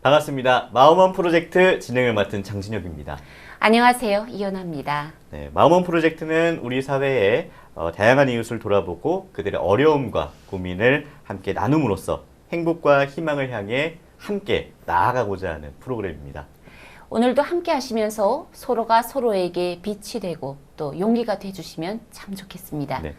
반갑습니다. 마음원 프로젝트 진행을 맡은 장진혁입니다. 안녕하세요. 이연아입니다. 네, 마음원 프로젝트는 우리 사회의 다양한 이웃을 돌아보고 그들의 어려움과 고민을 함께 나눔으로써 행복과 희망을 향해 함께 나아가고자 하는 프로그램입니다. 오늘도 함께 하시면서 서로가 서로에게 빛이 되고 또 용기가 돼주시면 참 좋겠습니다. 네.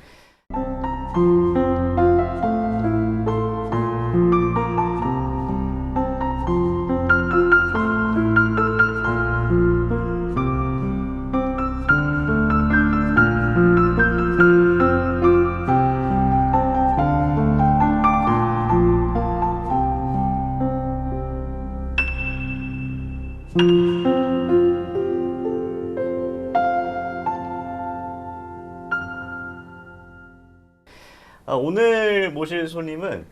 오늘 모실 손님은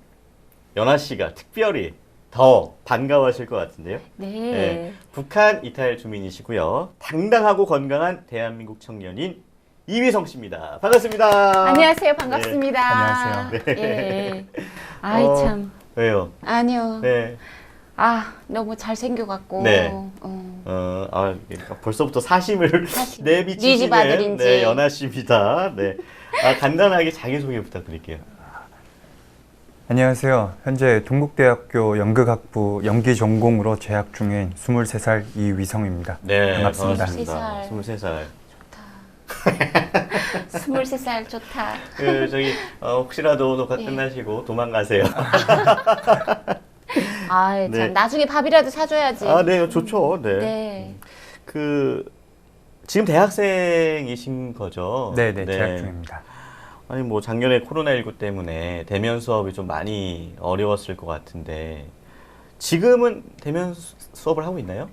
연아 씨가 특별히 더 반가워하실 것 같은데요. 네. 북한 이탈 주민이시고요. 당당하고 건강한 대한민국 청년인 이휘성 씨입니다. 반갑습니다. 안녕하세요. 반갑습니다. 안녕하세요. 예. 아이 참. 왜요? 아니요. 네. 너무 잘생겨갖고. 네. 벌써부터 사심을 사심. 내비치시는 네 집 아들인지. 네, 연아 씨입니다. 네. 간단하게 자기소개 부탁드릴게요. 안녕하세요. 현재 동국대학교 연극학부 연기 전공으로 재학 중인 23살 이휘성입니다. 네, 반갑습니다. 23살. 좋다. 23살 좋다. 혹시라도 녹화 예. 끝나시고 도망가세요. 참. 네. 나중에 밥이라도 사줘야지. 네, 좋죠. 네. 네. 지금 대학생이신 거죠? 네네, 재학 중입니다. 아니, 작년에 코로나19 때문에 대면 수업이 좀 많이 어려웠을 것 같은데, 지금은 대면 수업을 하고 있나요?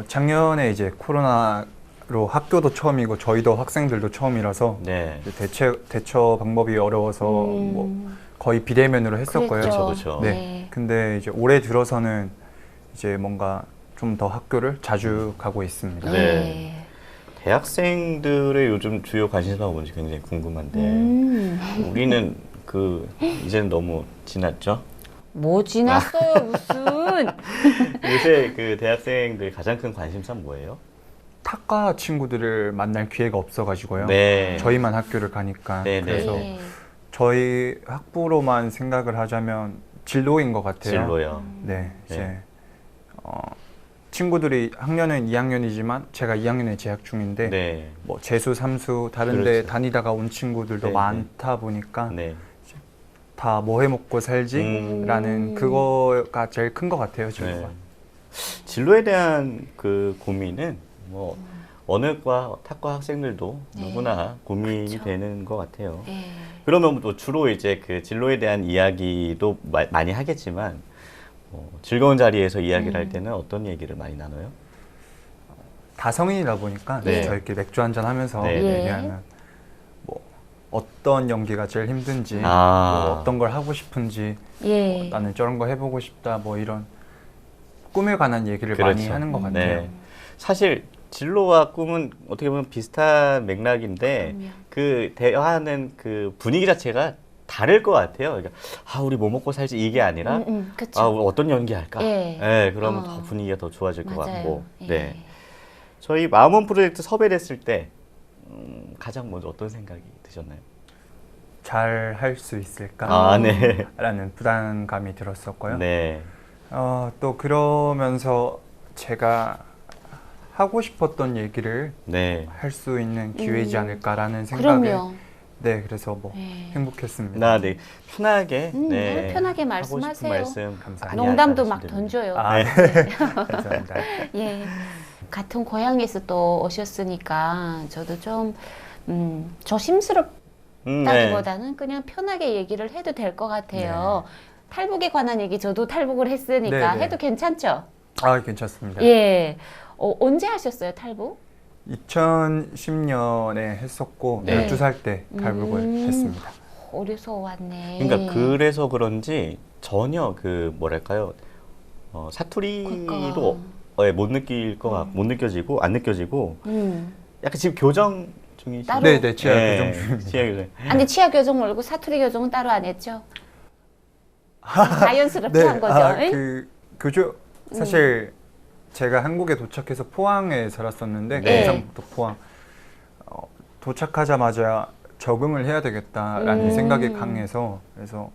작년에 이제 코로나로 학교도 처음이고 저희도 학생들도 처음이라서 네. 대처 방법이 어려워서 거의 비대면으로 했었고요. 그렇죠. 네. 근데 이제 올해 들어서는 이제 뭔가 좀 더 학교를 자주 가고 있습니다. 네. 대학생들의 요즘 주요 관심사가 뭔지 굉장히 궁금한데, 우리는 이제는 너무 지났죠? 뭐 지났어요, 무슨. 요새 대학생들 가장 큰 관심사는 뭐예요? 타과 친구들을 만날 기회가 없어가지고요. 네. 저희만 학교를 가니까. 네네. 그래서 네. 저희 학부로만 생각을 하자면 진로인 것 같아요. 진로요. 네, 이제 네. 친구들이 학년은 2학년이지만 제가 2학년에 재학 중인데 네. 뭐 재수, 삼수 다른데 그렇죠. 다니다가 온 친구들도 네, 많다 보니까 네. 다 뭐 해 먹고 살지라는 그거가 제일 큰 것 같아요, 진로가. 네. 진로에 대한 고민은 언어과 타과 학생들도 네. 누구나 고민이 그렇죠. 되는 것 같아요. 네. 그러면 주로 이제 진로에 대한 이야기도 많이 하겠지만 즐거운 자리에서 이야기를 할 때는 어떤 얘기를 많이 나눠요? 다 성인이다 보니까 네. 저희끼리 맥주 한잔 하면서 네. 얘기하면 뭐 어떤 연기가 제일 힘든지 뭐 어떤 걸 하고 싶은지 예. 나는 저런 거 해보고 싶다 뭐 이런 꿈에 관한 얘기를 그렇죠. 많이 하는 것 같아요. 네. 사실 진로와 꿈은 어떻게 보면 비슷한 맥락인데 그럼요. 대화하는 분위기 자체가 다를 것 같아요. 그러니까 우리 뭐 먹고 살지 이게 아니라 그쵸. 우리 어떤 연기 할까? 예. 네, 그러면 더 분위기가 더 좋아질 것 맞아요. 같고. 예. 네. 저희 마음원 프로젝트 섭외됐을 때 가장 먼저 어떤 생각이 드셨나요? 잘 할 수 있을까? 네. 라는 부담감이 들었었고요. 네. 또 그러면서 제가 하고 싶었던 얘기를 네. 할 수 있는 기회이지 않을까라는 생각에 그럼요. 네, 그래서 예. 행복했습니다. 네. 편하게 편하게 하고 말씀하세요. 싶은 말씀 감사합니다. 많이 농담도 막 하시면 됩니다. 던져요. 네. 감사합니다. 예. 같은 고향에서 또 오셨으니까 저도 좀 조심스럽다기보다는 그냥 편하게 얘기를 해도 될 것 같아요. 탈북에 관한 얘기 저도 탈북을 했으니까 네, 네. 해도 괜찮죠? 괜찮습니다. 예. 언제 하셨어요, 탈북? 2010년에 했었고 네. 12살 때 탈북을 했습니다. 어려서 왔네. 그러니까 그래서 그런지 전혀 뭐랄까요? 사투리도 못 느낄 것 같고 못 느껴지고 안 느껴지고 약간 지금 교정 중이시죠? 따로? 네, 치아 교정 중입니다. 치아 교정. 근데 치아 교정 말고 사투리 교정은 따로 안 했죠? 자연스럽게 한 거죠. 응? 사실 제가 한국에 도착해서 포항에 살았었는데 네. 경상북도 포항. 도착하자마자 적응을 해야 되겠다라는 생각이 강해서 그래서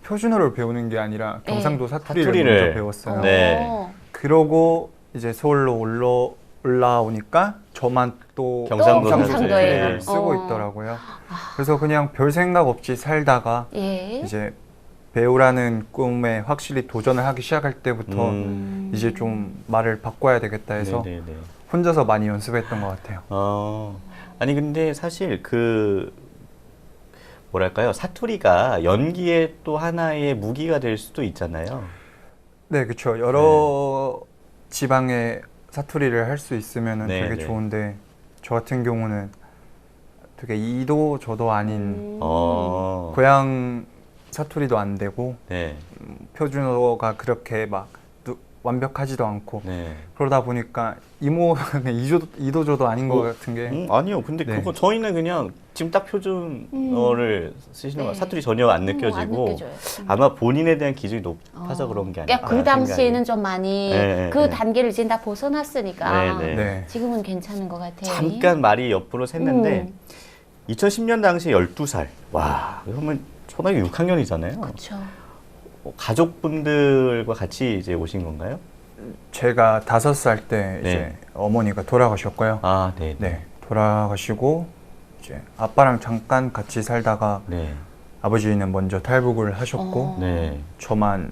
표준어를 배우는 게 아니라 경상도 사투리를 사투리를. 먼저 배웠어요. 네. 그러고 이제 서울로 올라오니까 저만 또 경상도 경상도예요. 사투리를 쓰고 있더라고요. 그래서 그냥 별 생각 없이 살다가 예. 이제 배우라는 꿈에 확실히 도전을 하기 시작할 때부터 이제 좀 말을 바꿔야 되겠다 해서 네네네. 혼자서 많이 연습했던 것 같아요. 아니 근데 사실 그 뭐랄까요, sa투리가 연기의 또 하나의 무기가 될 수도 있잖아요. 네, 그렇죠. 여러 지방의 사투리를 할 수 있으면 네, 되게 네. 좋은데 저 같은 경우는 되게 이도 저도 아닌 고향 사투리도 안 되고 네, 표준어가 그렇게 막 완벽하지도 않고 네. 그러다 보니까 이모는 이도 저도 아닌 것 같은 게 아니요. 근데 네. 그거 저희는 그냥 지금 딱 표준어를 쓰시는 거 네. 사투리 전혀 안 안 느껴지고 느껴져요. 아마 본인에 대한 기준이 높아서 그런 게 아닐까. 그러니까 그 당시에는 좀 많이 네, 그 네. 단계를 이제 다 벗어났으니까 네, 네. 네. 지금은 괜찮은 것 같아요. 잠깐 말이 옆으로 샜는데 2010년 당시에 12살. 와, 그러면 초등학교 6학년이잖아요. 그렇죠. 가족분들과 같이 이제 오신 건가요? 제가 5살 때 네. 이제 어머니가 돌아가셨고요. 아, 네. 네, 돌아가시고 이제 아빠랑 잠깐 같이 살다가 네. 아버지는 먼저 탈북을 하셨고 네. 저만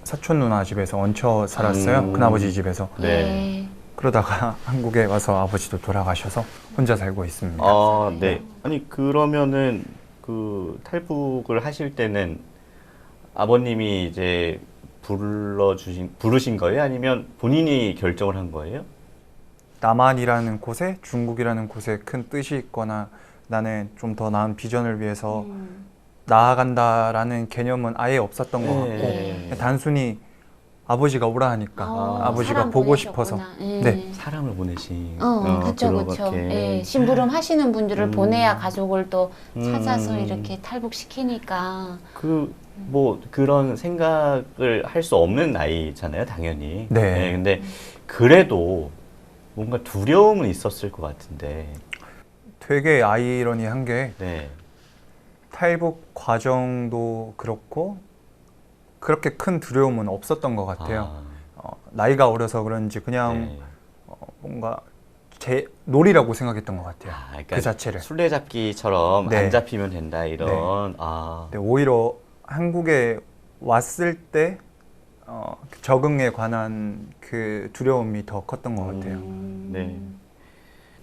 사촌 누나 집에서 얹혀 살았어요. 큰아버지 집에서. 네. 네. 그러다가 한국에 와서 아버지도 돌아가셔서 혼자 살고 있습니다. 아, 네. 아니 그러면은 그 탈북을 하실 때는 아버님이 이제 부르신 거예요? 아니면 본인이 결정을 한 거예요? 남한이라는 곳에 중국이라는 곳에 큰 뜻이 있거나 나는 좀 더 나은 비전을 위해서 나아간다라는 개념은 아예 없었던 것 같고 네. 단순히 아버지가 오라 하니까 아버지가 사람 보고 보내셨구나. 싶어서 예. 네. 사람을 보내신. 그렇죠, 그렇죠. 그렇게. 예, 심부름 하시는 분들을 음. 보내야 가족을 또 찾아서 음. 이렇게 탈북시키니까. 뭐 그런 생각을 할 수 없는 나이잖아요, 당연히. 네. 근데 그래도 뭔가 두려움은 있었을 것 같은데. 되게 아이러니한 게 네. 탈북 과정도 그렇고 그렇게 큰 두려움은 없었던 것 같아요. 나이가 어려서 그런지 그냥 네. 뭔가 제 놀이라고 생각했던 것 같아요. 그러니까 그 자체를. 술래잡기처럼 네. 안 잡히면 된다 이런. 근데 오히려 한국에 왔을 때 적응에 관한 그 두려움이 더 컸던 것 같아요. 네.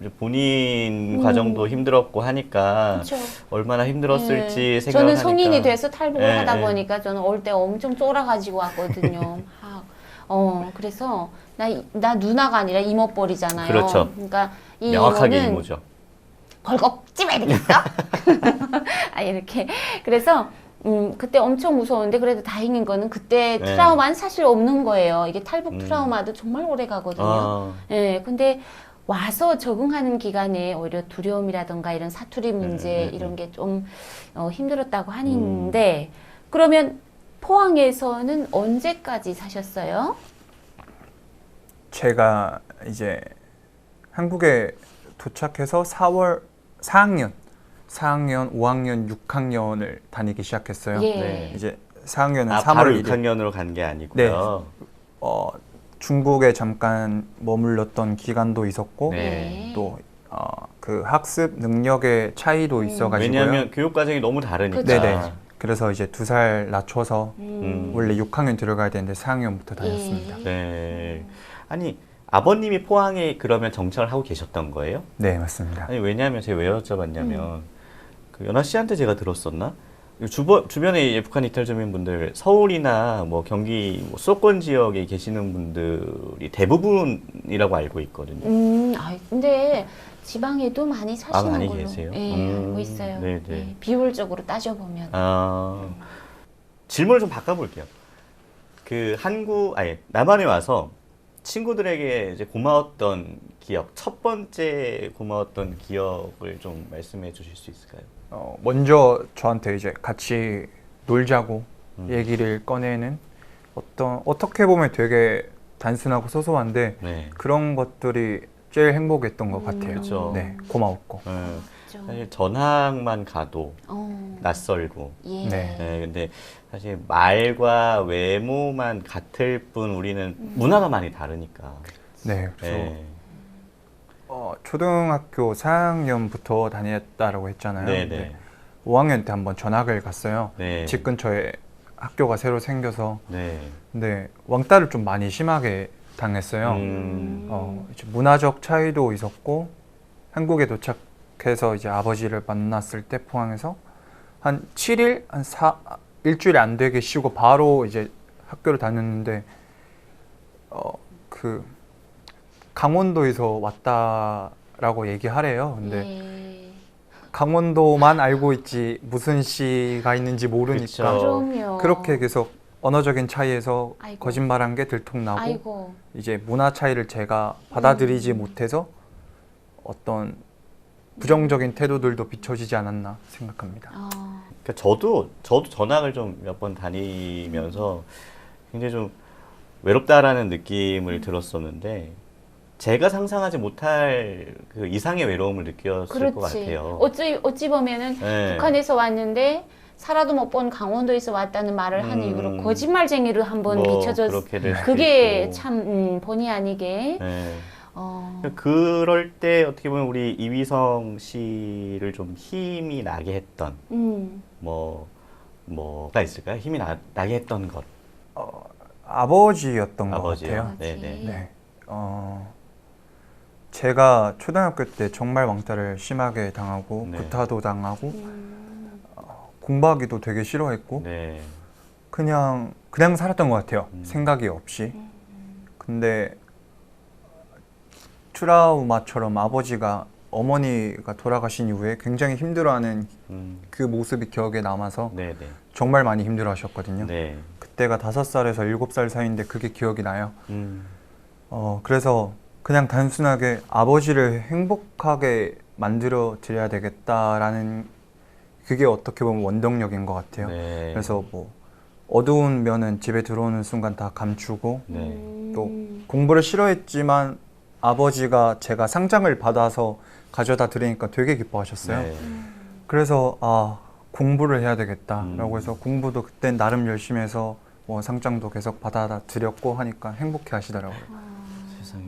이제 본인 과정도 힘들었고 하니까 그렇죠. 얼마나 힘들었을지 예. 생각을 저는 성인이 하니까. 돼서 탈북을 예, 하다 예. 보니까 저는 올 때 엄청 쫄아가지고 왔거든요. 그래서 나 누나가 아니라 이모뻘이잖아요. 그렇죠. 그러니까 이 명확하게 이모는 이모죠. 걸겁 찝어야 되겠어? 이렇게. 그래서 그때 엄청 무서웠는데 그래도 다행인 거는 그때 네. 트라우마는 사실 없는 거예요. 이게 탈북 트라우마도 정말 오래 가거든요. 아, 예, 근데 와서 적응하는 기간에 오히려 두려움이라던가 이런 사투리 문제 이런 게 좀 힘들었다고 하는데 그러면 포항에서는 언제까지 사셨어요? 제가 이제 한국에 도착해서 4학년, 5학년, 6학년을 다니기 시작했어요. 예. 네. 이제 4학년은 바로 3월 1일. 6학년으로 간 게 아니고요. 중국에 잠깐 머물렀던 기간도 있었고 네. 또 그 학습 능력의 차이도 있어가지고요. 왜냐하면 교육 과정이 너무 다르니까. 그쵸. 네네. 그래서 이제 2살 낮춰서 원래 6학년 들어가야 되는데 4학년부터 다녔습니다. 네. 아니 아버님이 포항에 그러면 정착을 하고 계셨던 거예요? 네, 맞습니다. 아니 왜냐하면 제가 왜 여쭤봤냐면 그 연아 씨한테 제가 들었었나? 주변에 북한 이탈 주민분들 서울이나 뭐 경기 뭐 수도권 지역에 계시는 분들이 대부분이라고 알고 있거든요. 근데 지방에도 많이 사시는 많이 걸로 계세요? 알고 있어요. 네네. 예, 비율적으로 따져보면. 질문을 좀 바꿔볼게요. 남한에 와서 친구들에게 이제 고마웠던 기억, 첫 번째 고마웠던 기억을 좀 말씀해 주실 수 있을까요? 먼저 저한테 이제 같이 놀자고 얘기를 꺼내는 어떻게 보면 되게 단순하고 소소한데 네. 그런 것들이 제일 행복했던 것 같아요. 그쵸. 네, 고마웠고. 그렇죠. 사실 전학만 가도 낯설고. 예. 네. 네, 근데 사실 말과 외모만 같을 뿐 우리는 문화가 많이 다르니까. 네, 그래서 네. 초등학교 4학년부터 다녔다라고 했잖아요. 네, 네. 네. 5학년 때 한번 전학을 갔어요. 네. 집 근처에 학교가 새로 생겨서. 네. 근데 왕따를 좀 많이 심하게 당했어요. 이제 문화적 차이도 있었고 한국에 도착해서 이제 아버지를 만났을 때 포항에서 한 7일, 일주일이 안 되게 쉬고 바로 이제 학교를 다녔는데 그 강원도에서 왔다라고 얘기하래요. 근데 예. 강원도만 알고 있지 무슨 시가 있는지 모르니까 그쵸. 그럼요. 그렇게 계속 언어적인 차이에서 아이고. 거짓말한 게 들통나고 아이고. 이제 문화 차이를 제가 받아들이지 못해서 어떤 부정적인 태도들도 비춰지지 않았나 생각합니다. 그러니까 저도 전학을 좀 몇 번 다니면서 굉장히 좀 외롭다라는 느낌을 들었었는데 제가 상상하지 못할 그 이상의 외로움을 느꼈을 것 그렇지. 같아요. 어찌 보면은 네. 북한에서 왔는데 살아도 못 본 강원도에서 왔다는 말을 한 이유로 거짓말쟁이로 한번 뭐 비춰졌. 그렇게 될 수도 그게 있고. 참 본의 아니게. 네. 어, 그럴 때 어떻게 보면 우리 이휘성 씨를 좀 힘이 나게 했던 뭐가 있을까요? 힘이 나게 했던 것. 아버지였던 것 아버지요? 같아요. 네네. 네. 제가 초등학교 때 정말 왕따를 심하게 당하고 네. 구타도 당하고 공부하기도 되게 싫어했고 네. 그냥 살았던 것 같아요. 생각이 없이. 근데 트라우마처럼 아버지가 어머니가 돌아가신 이후에 굉장히 힘들어하는 그 모습이 기억에 남아서 네네. 정말 많이 힘들어하셨거든요. 네. 그때가 5살에서 7살 사이인데 그게 기억이 나요. 음. 그래서 그냥 단순하게 아버지를 행복하게 만들어 드려야 되겠다라는 그게 어떻게 보면 원동력인 것 같아요. 네. 그래서 뭐 어두운 면은 집에 들어오는 순간 다 감추고 네. 또 공부를 싫어했지만 아버지가 제가 상장을 받아서 가져다 드리니까 되게 기뻐하셨어요. 네. 그래서 공부를 해야 되겠다라고 해서 공부도 그때 나름 열심히 해서 뭐 상장도 계속 받아다 드렸고 하니까 행복해 하시더라고요. 세상에.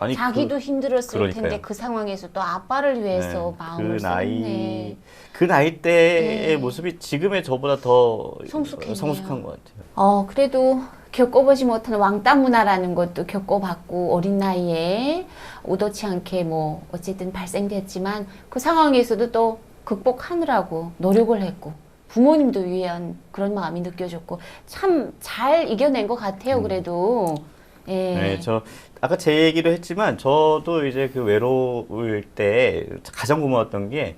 아니 자기도 힘들었을 그러니까요. 텐데 그 상황에서 또 아빠를 위해서 마음을 썼네. 그 나이 때의 네. 모습이 지금의 저보다 더 성숙했네요. 성숙한 것 같아요. 그래도 겪어보지 못한 왕따 문화라는 것도 겪어봤고 어린 나이에 의도치 않게 뭐 어쨌든 발생됐지만 그 상황에서도 또 극복하느라고 노력을 했고 부모님도 위한 그런 마음이 느껴졌고 참 잘 이겨낸 것 같아요. 그래도 예. 네, 저 아까 제 얘기도 했지만 저도 이제 그 외로울 때 가장 고마웠던 게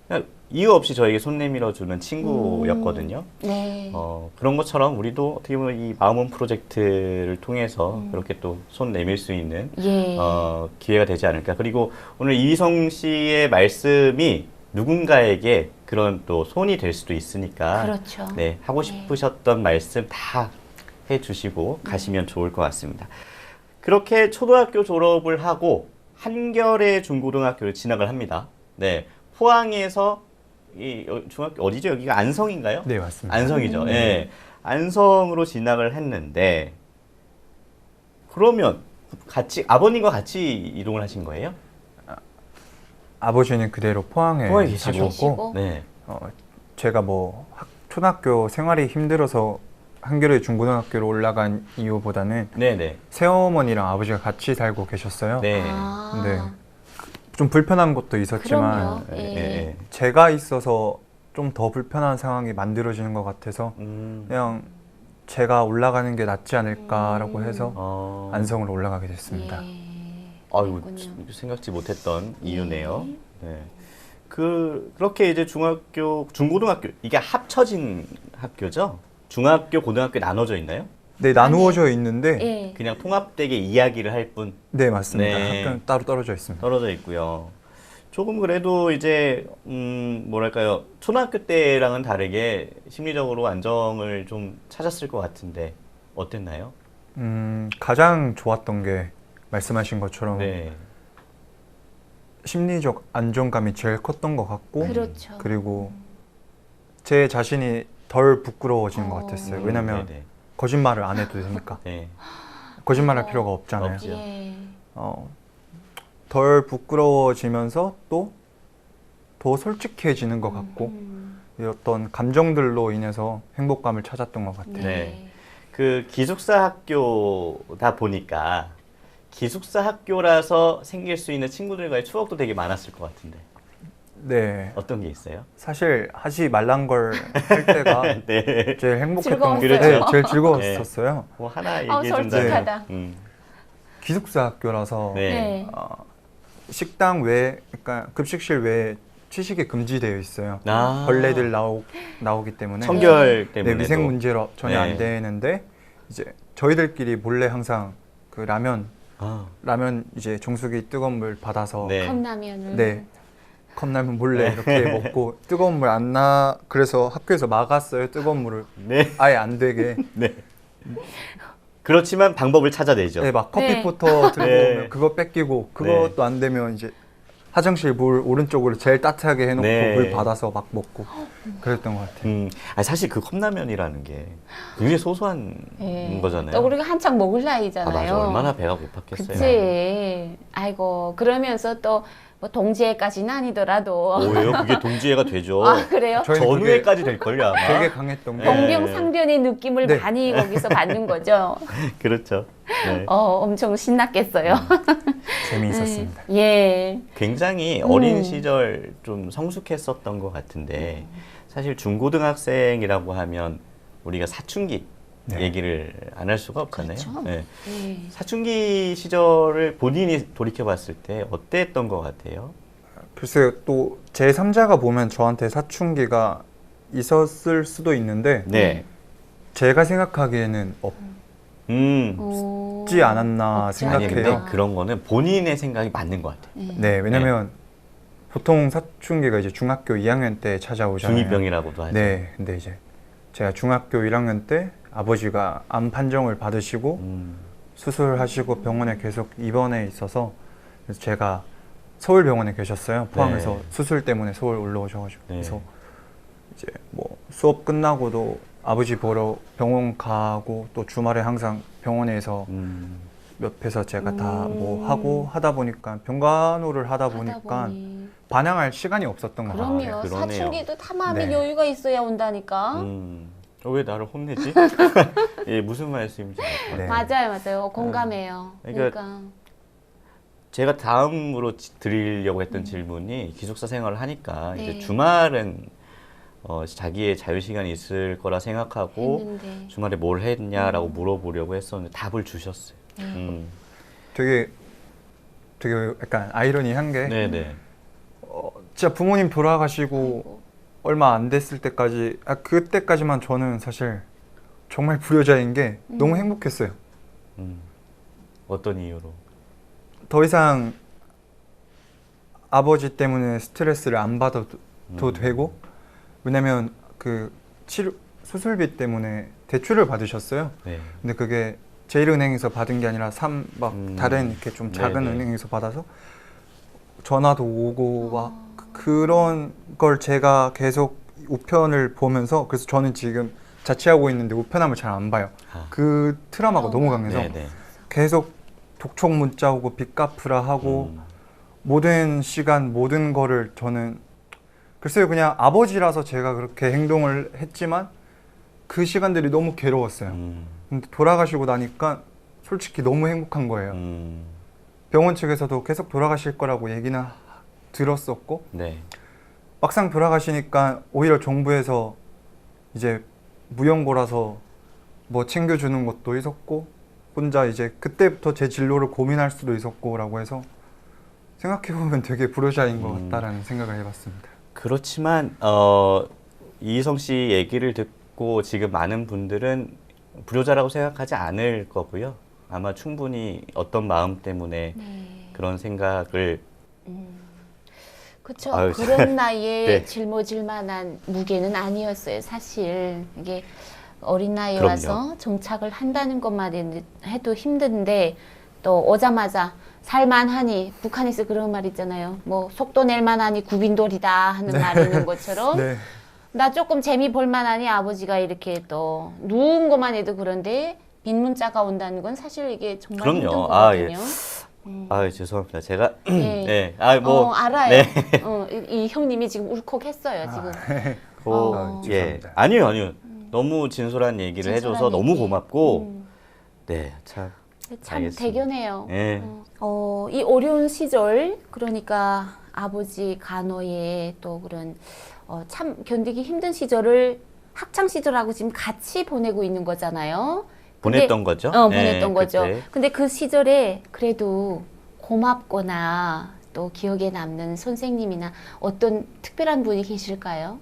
그냥 이유 없이 저에게 손 내밀어 주는 친구였거든요. 네. 그런 것처럼 우리도 어떻게 보면 이 마음원 프로젝트를 통해서 그렇게 또 손 내밀 수 있는 예. 기회가 되지 않을까. 그리고 오늘 이휘성 씨의 말씀이 누군가에게 그런 또 손이 될 수도 있으니까 그렇죠. 네, 하고 싶으셨던 말씀 다 해주시고 가시면 좋을 것 같습니다. 그렇게 초등학교 졸업을 하고 한겨레 중고등학교를 진학을 합니다. 네, 포항에서 이 중학교 어디죠? 여기가 안성인가요? 네, 맞습니다. 안성이죠. 네, 안성으로 진학을 했는데 그러면 아버님과 같이 이동을 하신 거예요? 아버지는 그대로 포항에 포항에 사셨고 계시고? 네. 제가 뭐 초등학교 생활이 힘들어서 한겨레 중고등학교로 올라간 이유보다는 네네. 새어머니랑 아버지가 같이 살고 계셨어요. 네. 근데 좀 불편한 것도 있었지만 그럼요. 예, 예. 예. 제가 있어서 좀 더 불편한 상황이 만들어지는 것 같아서 그냥 제가 올라가는 게 낫지 않을까라고 해서 안성으로 올라가게 됐습니다. 예. 아유, 그렇군요. 생각지 못했던 이유네요. 네. 그렇게 이제 중고등학교, 이게 합쳐진 학교죠? 중학교, 고등학교 나눠져 있나요? 네, 나누어져 있는데 예. 그냥 통합되게 이야기를 할 뿐 네, 맞습니다. 네. 학교는 따로 떨어져 있습니다. 떨어져 있고요. 조금 그래도 이제, 뭐랄까요. 초등학교 때랑은 다르게 심리적으로 안정을 좀 찾았을 것 같은데, 어땠나요? 가장 좋았던 게 말씀하신 것처럼 네. 심리적 안정감이 제일 컸던 것 같고 그렇죠. 그리고 제 자신이 덜 부끄러워지는 것 같았어요. 왜냐면 네네. 거짓말을 안 해도 되니까. 네. 거짓말할 필요가 없잖아요. 없죠. 예. 덜 부끄러워지면서 또 더 솔직해지는 것 같고 이 어떤 감정들로 인해서 행복감을 찾았던 것 같아요. 네. 그 기숙사 학교다 보니까 기숙사 학교라서 생길 수 있는 친구들과의 추억도 되게 많았을 것 같은데 네. 어떤 게 있어요? 사실 하지 말란 걸 할 때가 네. 제일 행복했던 즐거웠어요. 게 그렇죠. 제일 즐거웠었어요. 뭐 하나 얘기해 준다면. 솔직하다. 기숙사 학교라서 네. 네. 식당 외, 그러니까 급식실 외에 취식이 금지되어 있어요. 아. 벌레들 나오기 때문에 청결 네, 때문에 위생 문제로 전혀 네. 안 되는데 이제 저희들끼리 몰래 항상 그 라면 이제 정수기 뜨거운 물 받아서 네. 컵라면을. 네. 컵라면 몰래 이렇게 먹고 뜨거운 물 안 그래서 학교에서 막았어요. 뜨거운 물을 네. 아예 안 되게. 네. 그렇지만 방법을 찾아내죠. 네, 막 네. 커피포터 들고 네. 오면 그거 뺏기고 그것도 안 되면 이제 화장실 물 오른쪽으로 제일 따뜻하게 해놓고 네. 물 받아서 막 먹고 그랬던 것 같아요. 아니, 사실 그 컵라면이라는 게 굉장히 소소한 예. 거잖아요. 또 우리가 한창 먹을 아, 나이잖아요. 맞아. 얼마나 배가 고팠겠어요. 그치. 아이고, 그러면서 또 뭐 동지애까지는 아니더라도. 오예요? 그게 동지애가 되죠. 아, 그래요? 저희는 그게 전후애까지 될걸요, 아마. 되게 강했던 게 네. 동병상련의 느낌을 네. 많이 거기서 받는 거죠. 그렇죠. 네. 엄청 신났겠어요. 재미있었습니다. 예. 굉장히 어린 시절 좀 성숙했었던 것 같은데 사실 중고등학생이라고 하면 우리가 사춘기 네. 얘기를 안 할 수가 없잖아요. 그렇죠. 네. 예. 사춘기 시절을 본인이 돌이켜봤을 때 어땠던 것 같아요? 글쎄요, 또 제3자가 보면 저한테 사춘기가 있었을 수도 있는데 네. 제가 생각하기에는 어, 없지 않았나 없지 아니 생각해요. 근데 않나. 그런 거는 본인의 생각이 맞는 것 같아요. 예. 네, 왜냐면 보통 사춘기가 이제 중학교 2학년 때 찾아오잖아요. 중2병이라고도 하죠. 네, 근데 이제 제가 중학교 1학년 때 아버지가 암 판정을 받으시고 수술하시고 병원에 계속 입원해 있어서 그래서 제가 서울병원에 계셨어요. 포항에서 네. 수술 때문에 서울 올라오셔가지고 네. 그래서 이제 뭐 수업 끝나고도 아버지 보러 병원 가고 또 주말에 항상 병원에서 옆에서 제가 다 뭐 하고 하다 보니까 병간호를 하다 보니까 보니. 반항할 시간이 없었던 것 같아요. 그럼요. 그러네요. 사춘기도 다 마음의 네. 여유가 있어야 온다니까. 왜 나를 혼내지? 예, 무슨 말씀인지. 네. 맞아요. 공감해요. 그러니까 그러니까. 제가 다음으로 드리려고 했던 질문이 기숙사 생활을 하니까 네. 이제 주말은 자기의 자유 시간이 있을 거라 생각하고 했는데. 주말에 뭘 했냐라고 물어보려고 했었는데 답을 주셨어요. 되게 약간 아이러니한 게 네네. 진짜 부모님 돌아가시고 얼마 안 됐을 때까지 그때까지만 저는 사실 정말 불효자인 게 너무 행복했어요. 어떤 이유로? 더 이상 아버지 때문에 스트레스를 안 받아도 되고 왜냐면 그 수술비 때문에 대출을 받으셨어요. 네. 근데 그게 제1은행에서 받은 게 아니라 다른 이렇게 좀 작은 네네. 은행에서 받아서 전화도 오고 막 그런 걸 제가 계속 우편을 보면서 그래서 저는 지금 자취하고 있는데 우편함을 잘 안 봐요. 그 트라우마가 너무 강해서 네네. 계속 독촉 문자 오고 빚 갚으라 하고 모든 시간 모든 거를 저는 글쎄요 그냥 아버지라서 제가 그렇게 행동을 했지만 그 시간들이 너무 괴로웠어요. 근데 돌아가시고 나니까 솔직히 너무 행복한 거예요. 병원 측에서도 계속 돌아가실 거라고 얘기는 들었었고 네. 막상 돌아가시니까 오히려 정부에서 이제 무연고라서 뭐 챙겨주는 것도 있었고 혼자 이제 그때부터 제 진로를 고민할 수도 있었고라고 해서 생각해보면 되게 불효자인 것 같다라는 생각을 해봤습니다. 그렇지만 이희성 씨 얘기를 듣고 지금 많은 분들은 불효자라고 생각하지 않을 거고요. 아마 충분히 어떤 마음 때문에 네. 그런 생각을 그렇죠. 아유, 그런 나이에 네. 짊어질 만한 무게는 아니었어요. 사실 이게 어린 나이에 그럼요. 와서 정착을 한다는 것만 해도 힘든데 또 오자마자 살만하니 북한에서 그런 말 있잖아요. 뭐 속도 낼만하니 구빈돌이다 하는 말이 있는 것처럼 네. 나 조금 재미 볼만하니 아버지가 이렇게 또 누운 것만 해도 그런데 빈 문자가 온다는 건 사실 이게 정말 그럼요. 힘든 아, 예. 거거든요. 아, 죄송합니다. 제가 예. 네. 아, 뭐 알아요. 네. 이 형님이 지금 울컥했어요. 지금. 예. 아니요. 너무 진솔한 얘기를 진솔한 해줘서 너무 얘기. 고맙고 네, 참 알겠습니다. 대견해요. 예. 이 어려운 시절, 그러니까 아버지 간호에 또 그런 참 견디기 힘든 시절을 학창 시절하고 지금 같이 보내고 있는 거잖아요. 보냈던 거죠? 보냈던 거죠. 그때. 근데 그 시절에 그래도 고맙거나 또 기억에 남는 선생님이나 어떤 특별한 분이 계실까요?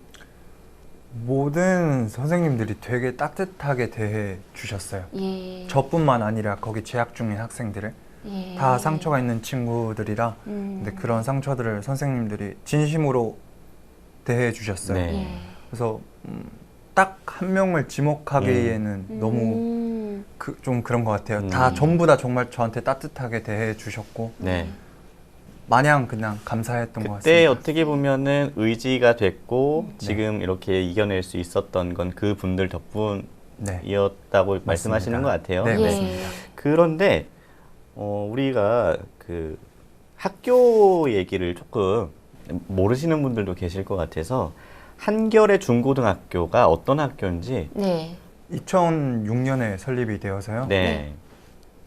모든 선생님들이 되게 따뜻하게 대해 주셨어요. 예. 저뿐만 아니라 거기 재학 중인 학생들을 예. 다 상처가 있는 친구들이라 근데 그런 상처들을 선생님들이 진심으로 대해 주셨어요. 네. 예. 그래서 딱 한 명을 지목하기에는 너무 좀 그런 것 같아요. 다 전부 다 정말 저한테 따뜻하게 대해 주셨고 네. 마냥 그냥 감사했던 것 그때 같습니다. 어떻게 보면은 의지가 됐고 네. 지금 이렇게 이겨낼 수 있었던 건 그 분들 덕분이었다고 네. 말씀하시는 것 같아요. 네, 예. 맞습니다. 그런데 우리가 그 학교 얘기를 조금 모르시는 분들도 계실 것 같아서 한겨레 중고등학교가 어떤 학교인지 네. 2006년에 설립이 되어서요. 네.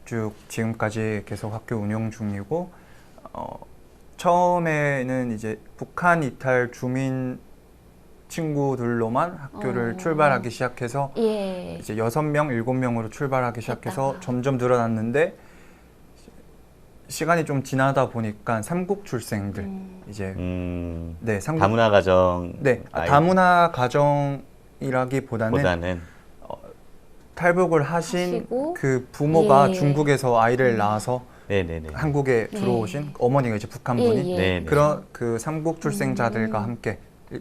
쭉 지금까지 계속 학교 운영 중이고 처음에는 이제 북한 이탈 주민 친구들로만 학교를 출발하기 시작해서 예. 이제 6명, 7명으로 출발하기 시작해서 됐다. 점점 늘어났는데 시간이 좀 지나다 보니까 삼국 출생들 이제 네, 삼국 다문화 가정 네, 아이 다문화 가정이라기보다는 보다는 탈북을 하신 하시고, 그 부모가 예. 중국에서 아이를 낳아서 네네네. 한국에 들어오신 어머니가 이제 북한 분이 예. 네. 그런 그 삼국 출생자들과 함께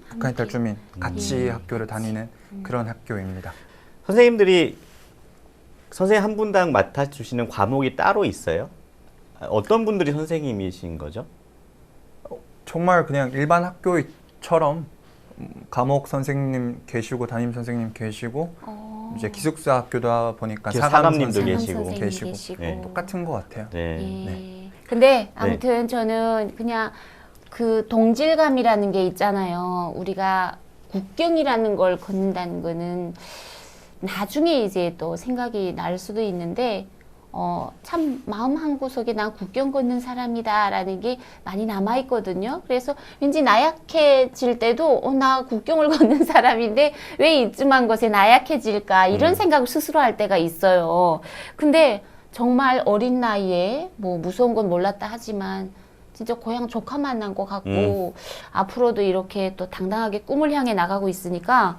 북한 이탈 주민 같이 학교를 다니는 그런 학교입니다. 선생님들이 선생님 한 분당 맡아주시는 과목이 따로 있어요? 어떤 분들이 선생님이신 거죠? 정말 그냥 일반 학교처럼 과목 선생님 계시고 담임 선생님 계시고 이제 기숙사 학교다 보니까 사감님도 선생님 계시고. 선생님 네. 똑같은 것 같아요. 네. 예. 근데 아무튼 저는 그냥 그 동질감이라는 게 있잖아요. 우리가 국경이라는 걸 걷는다는 거는 나중에 이제 또 생각이 날 수도 있는데 참 마음 한구석에 난 국경 걷는 사람이다라는 게 많이 남아있거든요. 그래서 왠지 나약해질 때도 나 국경을 걷는 사람인데 왜 이쯤한 것에 나약해질까 이런 생각을 스스로 할 때가 있어요. 근데 정말 어린 나이에 뭐 무서운 건 몰랐다 하지만 진짜 고향 조카 만난 것 같고 앞으로도 이렇게 또 당당하게 꿈을 향해 나가고 있으니까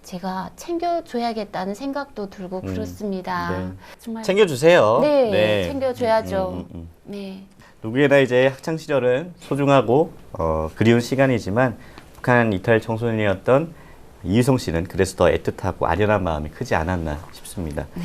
제가 챙겨줘야겠다는 생각도 들고 그렇습니다. 네. 정말 챙겨주세요. 네, 챙겨줘야죠. 네. 누구에나 이제 학창 시절은 소중하고 그리운 시간이지만 북한 이탈 청소년이었던 이희송 씨는 그래서 더 애틋하고 아련한 마음이 크지 않았나 싶습니다. 네.